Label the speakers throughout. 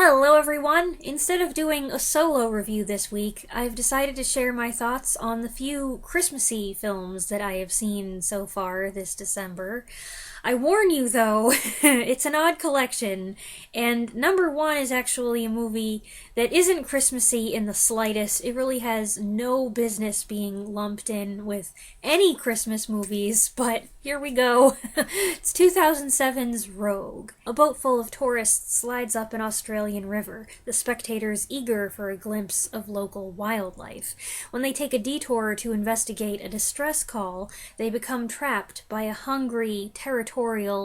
Speaker 1: Hello everyone! Instead of doing a solo review this week, I've decided to share my thoughts on the few Christmassy films that I have seen so far this December. I warn you though, it's an odd collection, and number one is actually a movie that isn't Christmassy in the slightest. It really has no business being lumped in with any Christmas movies, but here we go. It's 2007's Rogue. A boat full of tourists slides up an Australian river, the spectators eager for a glimpse of local wildlife. When they take a detour to investigate a distress call, they become trapped by a hungry, territorial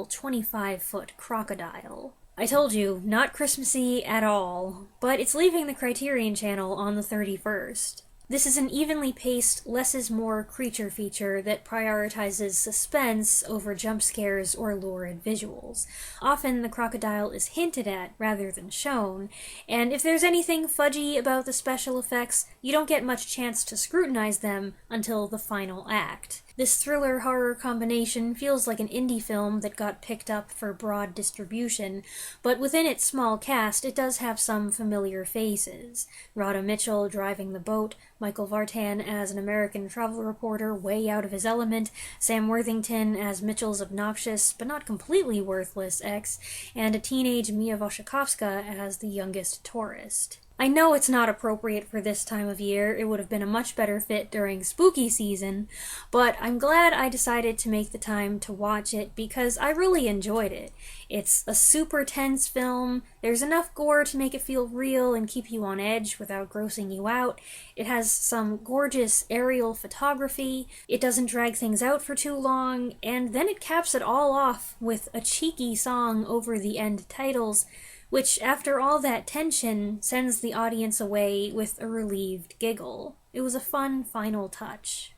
Speaker 1: 25-foot crocodile. I told you, not Christmassy at all, but it's leaving the Criterion Channel on the 31st. This is an evenly paced, less is more creature feature that prioritizes suspense over jump scares or lurid visuals. Often the crocodile is hinted at rather than shown, and if there's anything fudgy about the special effects, you don't get much chance to scrutinize them until the final act. This thriller-horror combination feels like an indie film that got picked up for broad distribution, but within its small cast it does have some familiar faces. Radha Mitchell driving the boat, Michael Vartan as an American travel reporter way out of his element, Sam Worthington as Mitchell's obnoxious but not completely worthless ex, and a teenage Mia Wasikowska as the youngest tourist. I know it's not appropriate for this time of year, it would have been a much better fit during spooky season, but I'm glad I decided to make the time to watch it because I really enjoyed it. It's a super tense film, there's enough gore to make it feel real and keep you on edge without grossing you out, it has some gorgeous aerial photography, it doesn't drag things out for too long, and then it caps it all off with a cheeky song over the end titles, which, after all that tension, sends the audience away with a relieved giggle. It was a fun final touch.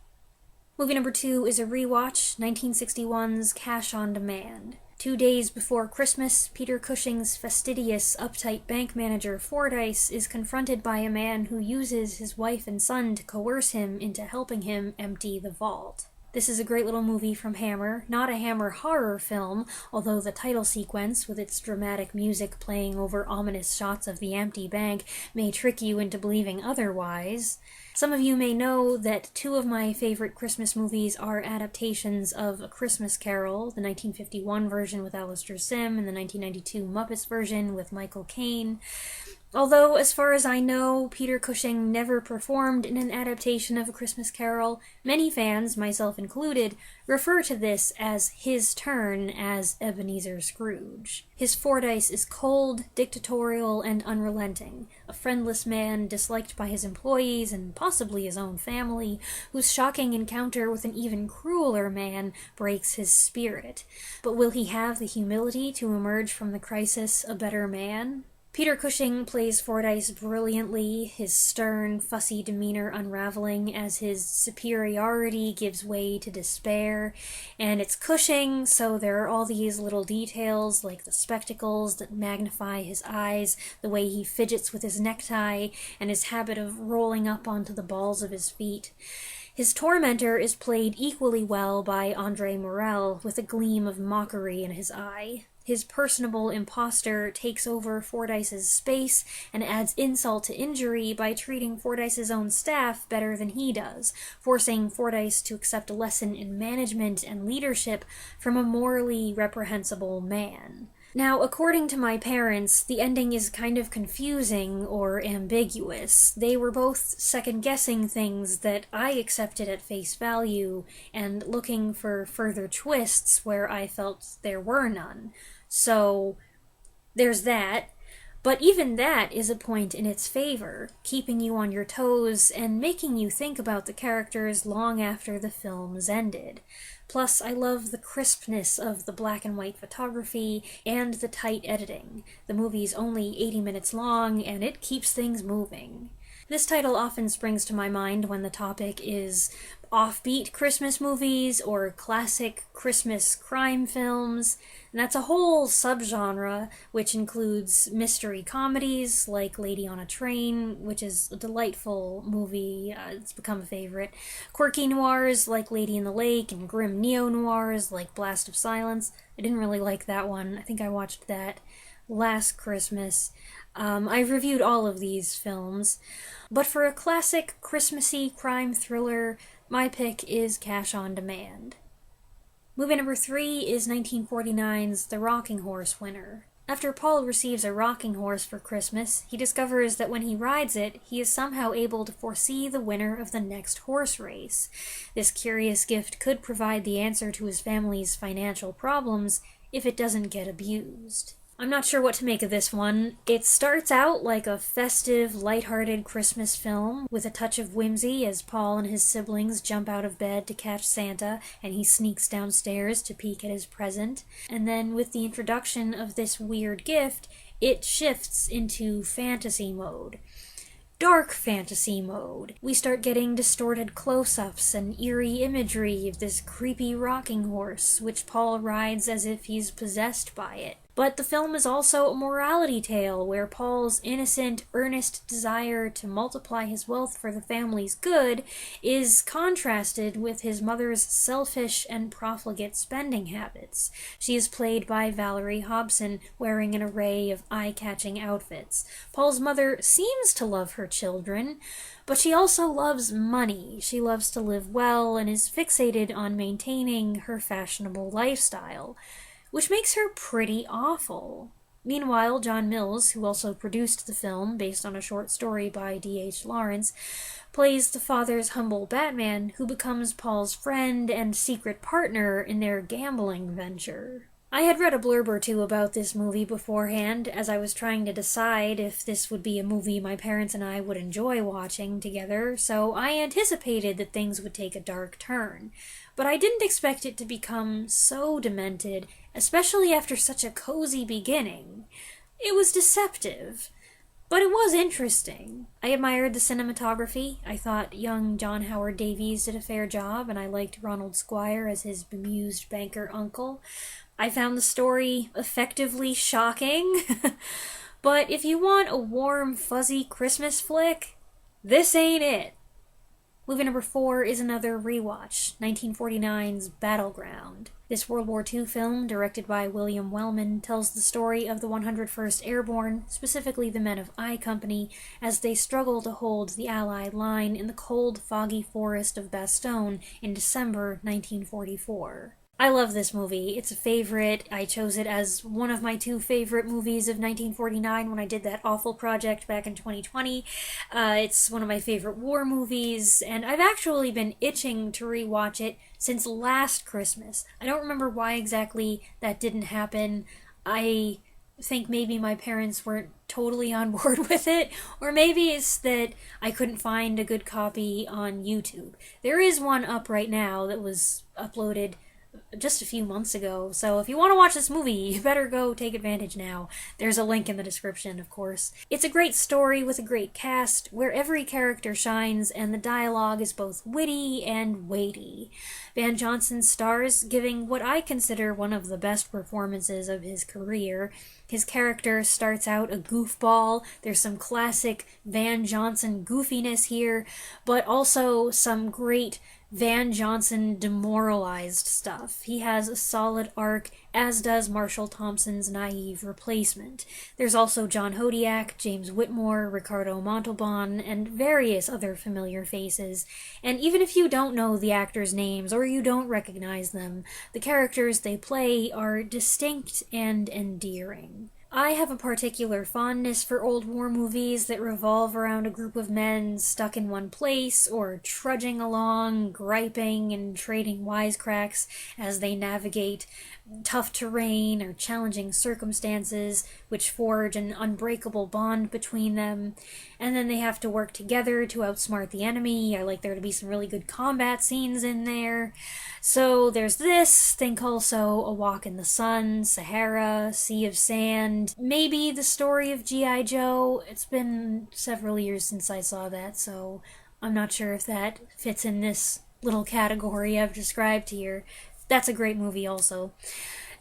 Speaker 1: Movie number 2 is a rewatch, 1961's Cash on Demand. 2 days before Christmas, Peter Cushing's fastidious, uptight bank manager Fordyce is confronted by a man who uses his wife and son to coerce him into helping him empty the vault. This is a great little movie from Hammer, not a Hammer horror film, although the title sequence, with its dramatic music playing over ominous shots of the empty bank, may trick you into believing otherwise. Some of you may know that 2 of my favorite Christmas movies are adaptations of A Christmas Carol, the 1951 version with Alistair Sim and the 1992 Muppets version with Michael Caine. Although, as far as I know, Peter Cushing never performed in an adaptation of A Christmas Carol, many fans, myself included, refer to this as his turn as Ebenezer Scrooge. His Fordyce is cold, dictatorial, and unrelenting, a friendless man disliked by his employees and possibly his own family, whose shocking encounter with an even crueler man breaks his spirit. But will he have the humility to emerge from the crisis a better man? Peter Cushing plays Fordyce brilliantly, his stern, fussy demeanor unraveling as his superiority gives way to despair. And it's Cushing, so there are all these little details, like the spectacles that magnify his eyes, the way he fidgets with his necktie, and his habit of rolling up onto the balls of his feet. His tormentor is played equally well by Andre Morel, with a gleam of mockery in his eye. His personable imposter takes over Fordyce's space and adds insult to injury by treating Fordyce's own staff better than he does, forcing Fordyce to accept a lesson in management and leadership from a morally reprehensible man. Now, according to my parents, the ending is kind of confusing or ambiguous. They were both second-guessing things that I accepted at face value and looking for further twists where I felt there were none. So, there's that. But even that is a point in its favor, keeping you on your toes and making you think about the characters long after the film's ended. Plus, I love the crispness of the black and white photography and the tight editing. The movie's only 80 minutes long, and it keeps things moving. This title often springs to my mind when the topic is offbeat Christmas movies or classic Christmas crime films, and that's a whole subgenre which includes mystery comedies like Lady on a Train, which is a delightful movie, it's become a favorite, quirky noirs like Lady in the Lake, and grim neo-noirs like Blast of Silence. I didn't really like that one. I think I watched that last Christmas. I've reviewed all of these films, but for a classic Christmassy crime thriller, my pick is Cash on Demand. Movie number 3 is 1949's The Rocking Horse Winner. After Paul receives a rocking horse for Christmas, he discovers that when he rides it, he is somehow able to foresee the winner of the next horse race. This curious gift could provide the answer to his family's financial problems if it doesn't get abused. I'm not sure what to make of this one. It starts out like a festive, lighthearted Christmas film with a touch of whimsy as Paul and his siblings jump out of bed to catch Santa and he sneaks downstairs to peek at his present. And then with the introduction of this weird gift, it shifts into fantasy mode. Dark fantasy mode. We start getting distorted close-ups and eerie imagery of this creepy rocking horse, which Paul rides as if he's possessed by it. But the film is also a morality tale where Paul's innocent, earnest desire to multiply his wealth for the family's good is contrasted with his mother's selfish and profligate spending habits. She is played by Valerie Hobson, wearing an array of eye-catching outfits. Paul's mother seems to love her children, but she also loves money. She loves to live well and is fixated on maintaining her fashionable lifestyle, which makes her pretty awful. Meanwhile, John Mills, who also produced the film based on a short story by D.H. Lawrence, plays the father's humble Batman who becomes Paul's friend and secret partner in their gambling venture. I had read a blurb or two about this movie beforehand as I was trying to decide if this would be a movie my parents and I would enjoy watching together, so I anticipated that things would take a dark turn. But I didn't expect it to become so demented, especially after such a cozy beginning. It was deceptive, but it was interesting. I admired the cinematography. I thought young John Howard Davies did a fair job, and I liked Ronald Squire as his bemused banker uncle. I found the story effectively shocking, but if you want a warm, fuzzy Christmas flick, this ain't it. Movie number 4 is another rewatch, 1949's Battleground. This World War II film, directed by William Wellman, tells the story of the 101st Airborne, specifically the Men of I Company, as they struggle to hold the Allied line in the cold, foggy forest of Bastogne in December 1944. I love this movie. It's a favorite. I chose it as one of my 2 favorite movies of 1949 when I did that awful project back in 2020. It's one of my favorite war movies, and I've actually been itching to rewatch it since last Christmas. I don't remember why exactly that didn't happen. I think maybe my parents weren't totally on board with it, or maybe it's that I couldn't find a good copy on YouTube. There is one up right now that was uploaded just a few months ago, so if you want to watch this movie, you better go take advantage now. There's a link in the description, of course. It's a great story with a great cast, where every character shines and the dialogue is both witty and weighty. Van Johnson stars, giving what I consider one of the best performances of his career. His character starts out a goofball. There's some classic Van Johnson goofiness here, but also some great Van Johnson demoralized stuff. He has a solid arc, as does Marshall Thompson's naive replacement. There's also John Hodiak, James Whitmore, Ricardo Montalban, and various other familiar faces. And even if you don't know the actors' names or you don't recognize them, the characters they play are distinct and endearing. I have a particular fondness for old war movies that revolve around a group of men stuck in one place or trudging along, griping and trading wisecracks as they navigate tough terrain or challenging circumstances which forge an unbreakable bond between them. And then they have to work together to outsmart the enemy. I like there to be some really good combat scenes in there. So there's this. Think also A Walk in the Sun, Sahara, Sea of Sand, maybe the story of G.I. Joe. It's been several years since I saw that, so I'm not sure if that fits in this little category I've described here. That's a great movie also.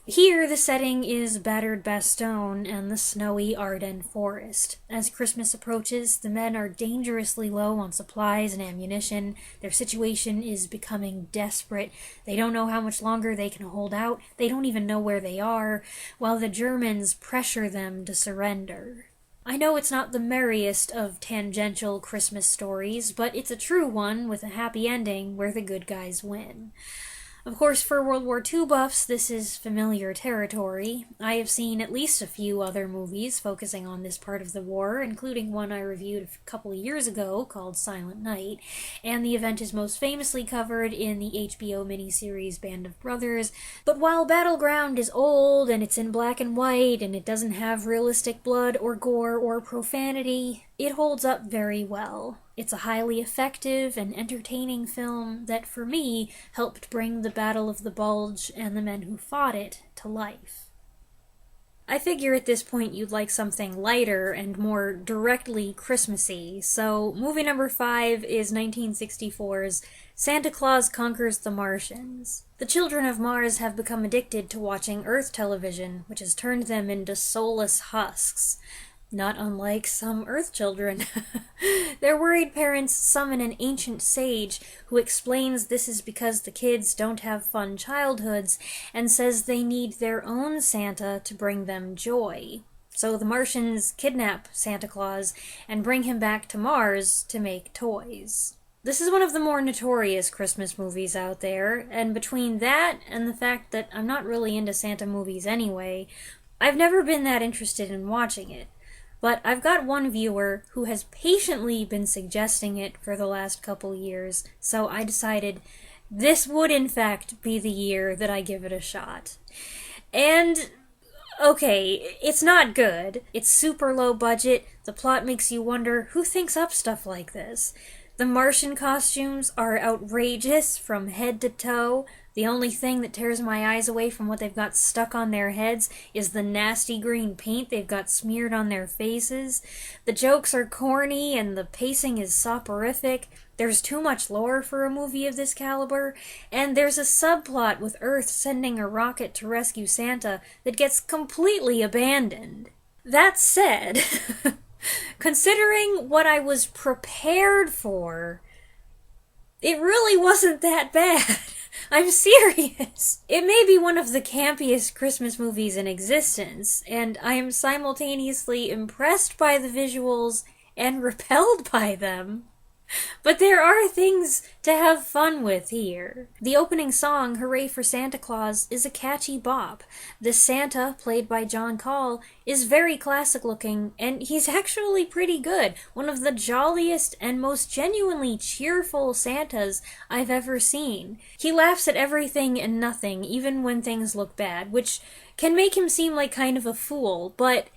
Speaker 1: Here, the setting is battered Bastogne and the snowy Ardennes forest. As Christmas approaches, the men are dangerously low on supplies and ammunition. Their situation is becoming desperate. They don't know how much longer they can hold out. They don't even know where they are, while the Germans pressure them to surrender. I know it's not the merriest of tangential Christmas stories, but it's a true one with a happy ending where the good guys win. Of course, for World War II buffs, this is familiar territory. I have seen at least a few other movies focusing on this part of the war, including one I reviewed a couple of years ago called Silent Night, and the event is most famously covered in the HBO miniseries Band of Brothers. But while Battleground is old, and it's in black and white, and it doesn't have realistic blood or gore or profanity, it holds up very well. It's a highly effective and entertaining film that, for me, helped bring the Battle of the Bulge and the men who fought it to life. I figure at this point you'd like something lighter and more directly Christmassy, so movie number 5 is 1964's Santa Claus Conquers the Martians. The children of Mars have become addicted to watching Earth television, which has turned them into soulless husks. Not unlike some Earth children. Their worried parents summon an ancient sage who explains this is because the kids don't have fun childhoods and says they need their own Santa to bring them joy. So the Martians kidnap Santa Claus and bring him back to Mars to make toys. This is one of the more notorious Christmas movies out there, and between that and the fact that I'm not really into Santa movies anyway, I've never been that interested in watching it. But I've got one viewer who has patiently been suggesting it for the last couple years, so I decided this would in fact be the year that I give it a shot. And, okay, it's not good. It's super low budget, the plot makes you wonder who thinks up stuff like this. The Martian costumes are outrageous from head to toe. The only thing that tears my eyes away from what they've got stuck on their heads is the nasty green paint they've got smeared on their faces. The jokes are corny and the pacing is soporific. There's too much lore for a movie of this caliber, and there's a subplot with Earth sending a rocket to rescue Santa that gets completely abandoned. That said, considering what I was prepared for, it really wasn't that bad. I'm serious. It may be one of the campiest Christmas movies in existence, and I am simultaneously impressed by the visuals and repelled by them. But there are things to have fun with here. The opening song, Hooray for Santa Claus, is a catchy bop. The Santa, played by John Call, is very classic looking, and he's actually pretty good. One of the jolliest and most genuinely cheerful Santas I've ever seen. He laughs at everything and nothing, even when things look bad, which can make him seem like kind of a fool, but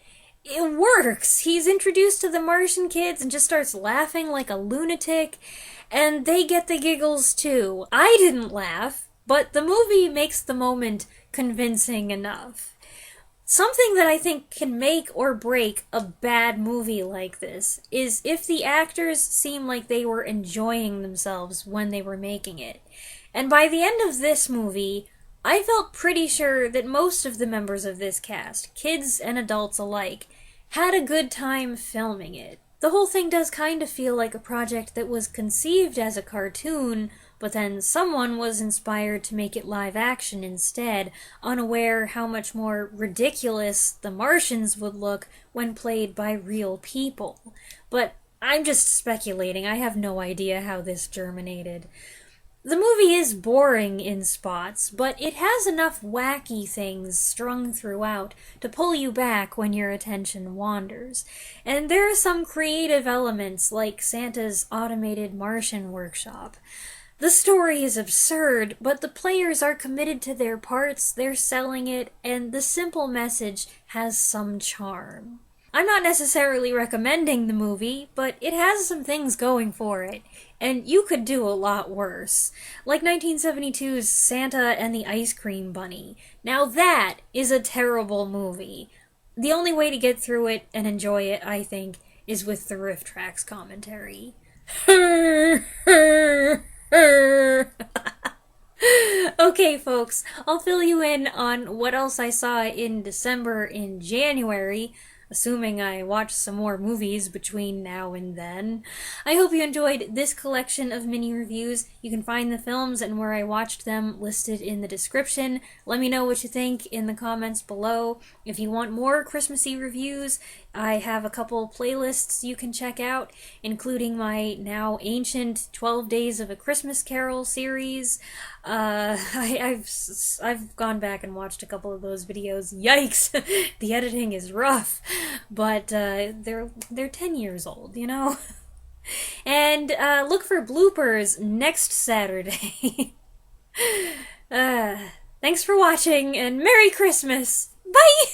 Speaker 1: it works! He's introduced to the Martian kids and just starts laughing like a lunatic, and they get the giggles too. I didn't laugh, but the movie makes the moment convincing enough. Something that I think can make or break a bad movie like this is if the actors seem like they were enjoying themselves when they were making it. And by the end of this movie, I felt pretty sure that most of the members of this cast, kids and adults alike, had a good time filming it. The whole thing does kind of feel like a project that was conceived as a cartoon, but then someone was inspired to make it live action instead, unaware how much more ridiculous the Martians would look when played by real people. But I'm just speculating, I have no idea how this germinated. The movie is boring in spots, but it has enough wacky things strung throughout to pull you back when your attention wanders. And there are some creative elements, like Santa's automated Martian workshop. The story is absurd, but the players are committed to their parts, they're selling it, and the simple message has some charm. I'm not necessarily recommending the movie, but it has some things going for it, and you could do a lot worse. Like 1972's Santa and the Ice Cream Bunny. Now that is a terrible movie. The only way to get through it and enjoy it, I think, is with the Riff Tracks commentary. Okay, folks, I'll fill you in on what else I saw in December and January, assuming I watch some more movies between now and then. I hope you enjoyed this collection of mini reviews. You can find the films and where I watched them listed in the description. Let me know what you think in the comments below. If you want more Christmassy reviews, I have a couple playlists you can check out, including my now ancient 12 Days of a Christmas Carol series. I've gone back and watched a couple of those videos. Yikes! The editing is rough, but they're 10 years old, you know? And look for bloopers next Saturday. uh, Thanks for watching, and Merry Christmas! Bye!